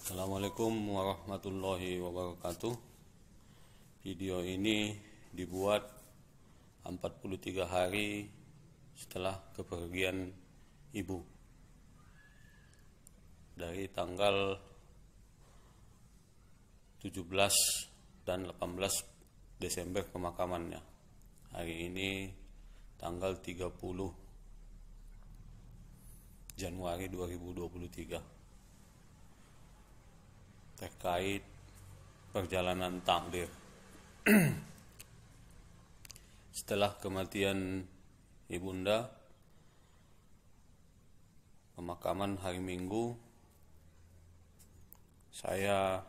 Assalamualaikum warahmatullahi wabarakatuh. Video ini dibuat 43 hari setelah kepergian ibu. Dari tanggal 17 dan 18 Desember pemakamannya. Hari ini tanggal 30 Januari 2023. Terkait perjalanan takdir. Setelah kematian ibunda, pemakaman hari Minggu, saya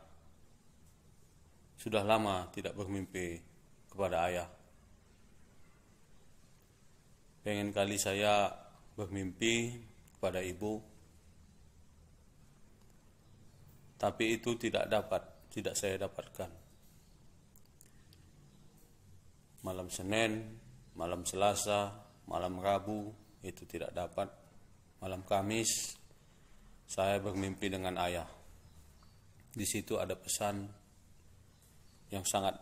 sudah lama tidak bermimpi kepada ayah. Pengen kali saya bermimpi kepada ibu, tapi itu tidak saya dapatkan. Malam Senin, malam Selasa, malam Rabu itu tidak dapat. Malam Kamis saya bermimpi dengan ayah. Di situ ada pesan yang sangat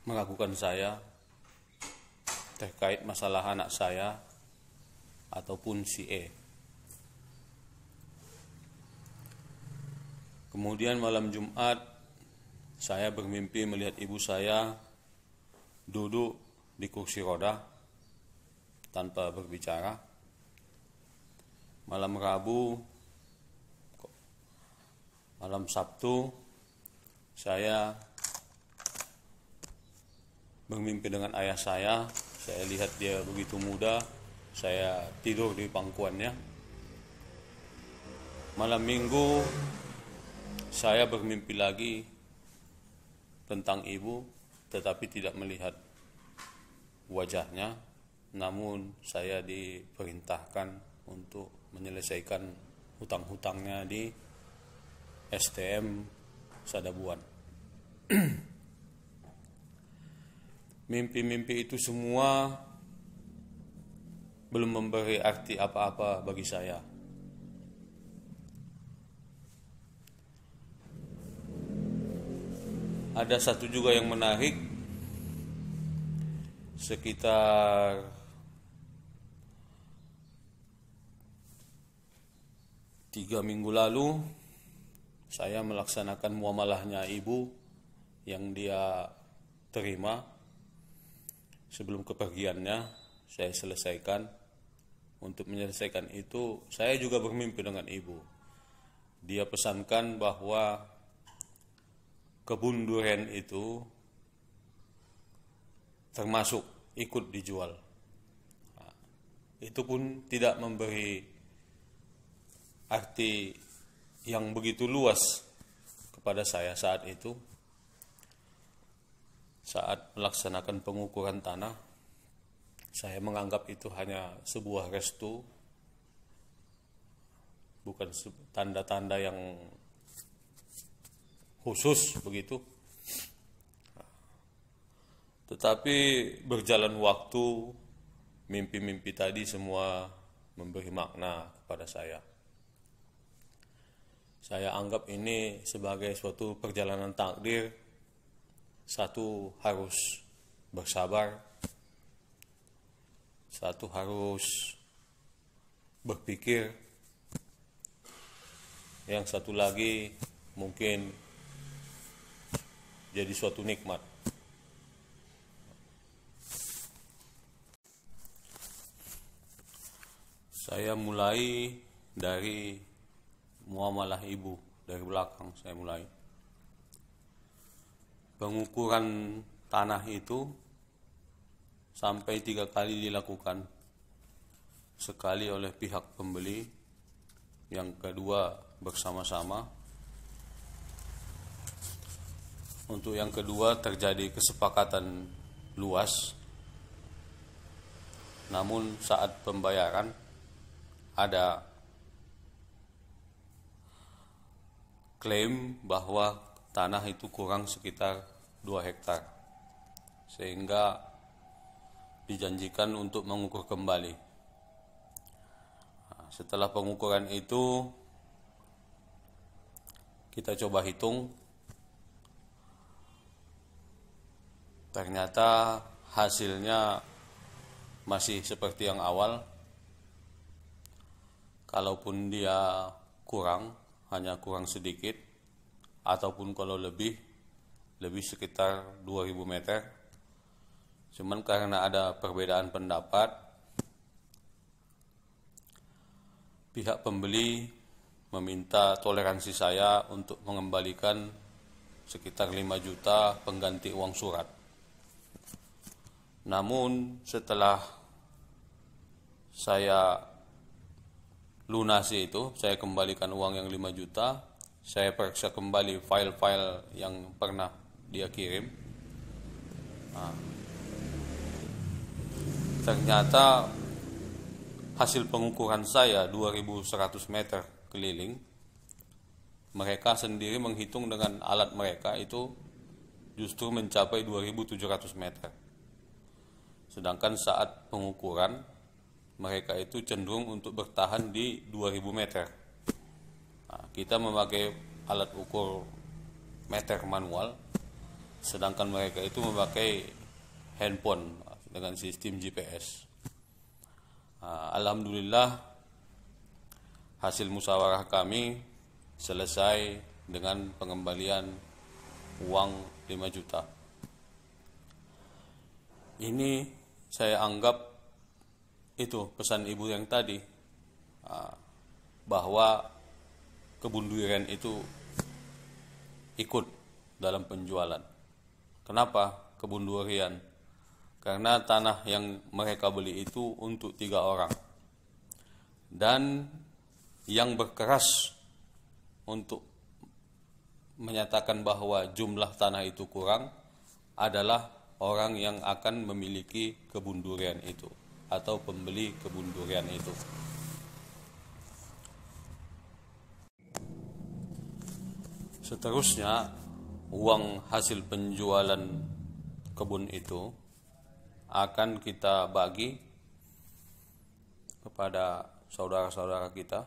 meragukan saya terkait masalah anak saya ataupun si E. Kemudian malam Jumat, saya bermimpi melihat ibu saya duduk di kursi roda tanpa berbicara. Malam Rabu, malam Sabtu, saya bermimpi dengan ayah saya. Saya lihat dia begitu muda, saya tidur di pangkuannya. Malam Minggu, saya bermimpi lagi tentang ibu, tetapi tidak melihat wajahnya. Namun saya diperintahkan untuk menyelesaikan hutang-hutangnya di STM Sadabuan. Mimpi-mimpi itu semua belum memberi arti apa-apa bagi saya. Ada satu juga yang menarik. Sekitar tiga minggu lalu, saya melaksanakan muamalahnya ibu yang dia terima. Sebelum kepergiannya, saya selesaikan. Untuk menyelesaikan itu, saya juga bermimpi dengan ibu. Dia pesankan bahwa kebun durian itu termasuk ikut dijual. Itu pun tidak memberi arti yang begitu luas kepada saya saat itu. Saat melaksanakan pengukuran tanah, saya menganggap itu hanya sebuah restu, bukan tanda-tanda yang khusus begitu. Tetapi berjalan waktu, mimpi-mimpi tadi semua memberi makna kepada saya. Saya anggap ini sebagai suatu perjalanan takdir. Satu harus bersabar, satu harus berpikir, yang satu lagi mungkin jadi suatu nikmat. Saya mulai dari muamalah ibu, dari belakang saya mulai. Pengukuran tanah itu sampai 3 kali dilakukan. Sekali oleh pihak pembeli, yang kedua bersama-sama. Untuk yang kedua terjadi kesepakatan luas. Namun saat pembayaran ada klaim bahwa tanah itu kurang sekitar 2 hektar. Sehingga dijanjikan untuk mengukur kembali. Setelah pengukuran itu, kita coba hitung, ternyata hasilnya masih seperti yang awal. Kalaupun dia kurang, hanya kurang sedikit, ataupun kalau lebih sekitar 2000 meter. Cuman karena ada perbedaan pendapat, pihak pembeli meminta toleransi saya untuk mengembalikan sekitar 5 juta pengganti uang surat. Namun setelah saya lunasi itu, saya kembalikan uang yang 5 juta, saya periksa kembali file-file yang pernah dia kirim. Ternyata hasil pengukuran saya 2100 meter keliling, mereka sendiri menghitung dengan alat mereka itu justru mencapai 2700 meter. Sedangkan saat pengukuran mereka itu cenderung untuk bertahan di 2000 meter. Kita memakai alat ukur meter manual, sedangkan mereka itu memakai handphone dengan sistem GPS. Alhamdulillah hasil musyawarah kami selesai dengan pengembalian uang 5 juta. Ini saya anggap itu pesan ibu yang tadi, bahwa kebun durian itu ikut dalam penjualan. Kenapa kebun durian? Karena tanah yang mereka beli itu untuk 3 orang. Dan yang berkeras untuk menyatakan bahwa jumlah tanah itu kurang adalah orang yang akan memiliki kebun durian itu atau pembeli kebun durian itu. Seterusnya, uang hasil penjualan kebun itu akan kita bagi kepada saudara-saudara kita.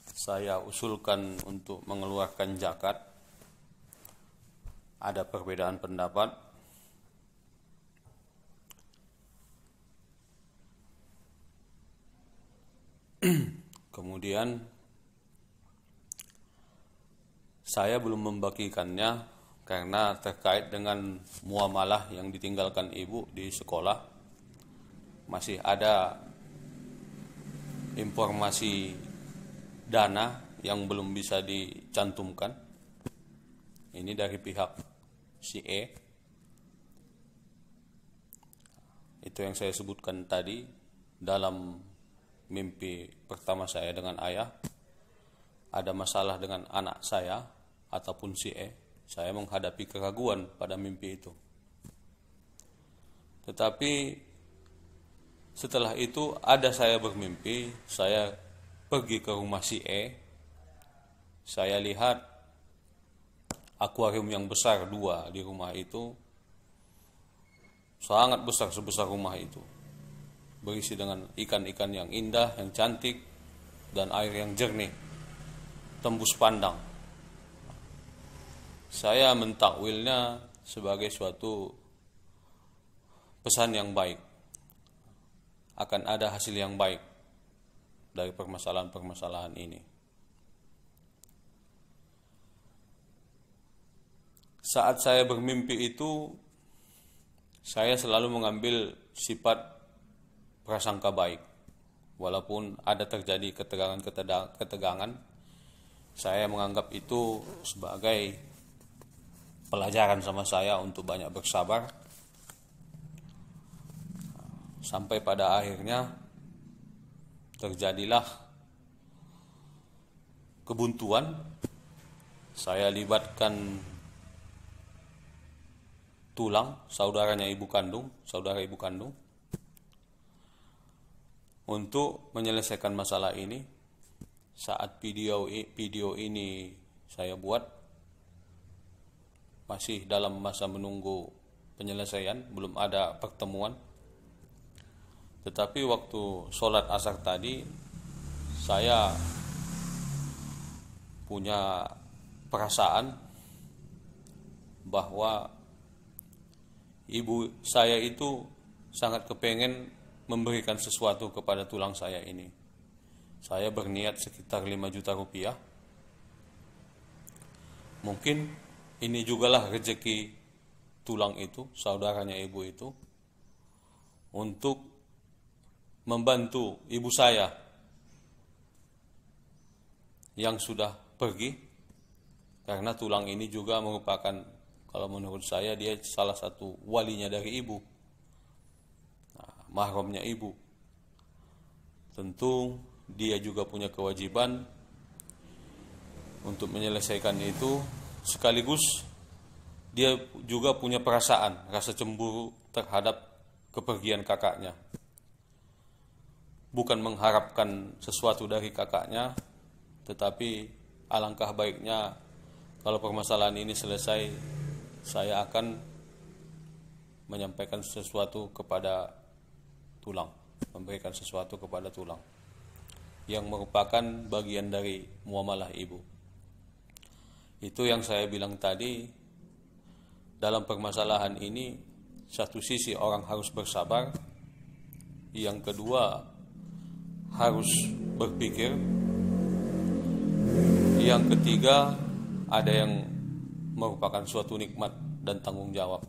Saya usulkan untuk mengeluarkan zakat. Ada perbedaan pendapat. Kemudian saya belum membagikannya karena terkait dengan muamalah yang ditinggalkan ibu di sekolah. Masih ada informasi dana yang belum bisa dicantumkan. Ini dari pihak si E. Itu yang saya sebutkan tadi dalam mimpi pertama saya dengan ayah. Ada masalah dengan anak saya ataupun si E. Saya menghadapi keraguan pada mimpi itu. Tetapi setelah itu ada saya bermimpi, saya pergi ke rumah si E. Saya lihat akuarium yang besar 2 di rumah itu, sangat besar, sebesar rumah itu, berisi dengan ikan-ikan yang indah, yang cantik, dan air yang jernih, tembus pandang. Saya mentakwilnya sebagai suatu pesan yang baik, akan ada hasil yang baik dari permasalahan-permasalahan ini. Saat saya bermimpi itu, saya selalu mengambil sifat prasangka baik. Walaupun ada terjadi ketegangan, saya menganggap itu sebagai pelajaran sama saya untuk banyak bersabar. Sampai pada akhirnya terjadilah kebuntuan. Saya libatkan tulang, saudara ibu kandung, untuk menyelesaikan masalah ini. Saat video ini saya buat, masih dalam masa menunggu penyelesaian, belum ada pertemuan. Tetapi waktu sholat asar tadi, saya punya perasaan bahwa ibu saya itu sangat kepengen memberikan sesuatu kepada tulang saya ini. Saya berniat sekitar 5 juta rupiah. Mungkin ini jugalah rezeki tulang itu, saudaranya ibu itu, untuk membantu ibu saya yang sudah pergi. Karena tulang ini juga merupakan, kalau menurut saya, dia salah satu walinya dari ibu, mahramnya ibu. Tentu dia juga punya kewajiban untuk menyelesaikan itu, sekaligus dia juga punya perasaan, rasa cemburu terhadap kepergian kakaknya. Bukan mengharapkan sesuatu dari kakaknya, tetapi alangkah baiknya kalau permasalahan ini selesai, saya akan menyampaikan sesuatu kepada tulang, memberikan sesuatu kepada tulang, yang merupakan bagian dari muamalah ibu. Itu yang saya bilang tadi, dalam permasalahan ini, satu sisi orang harus bersabar, yang kedua harus berpikir, yang ketiga ada yang merupakan suatu nikmat dan tanggung jawab.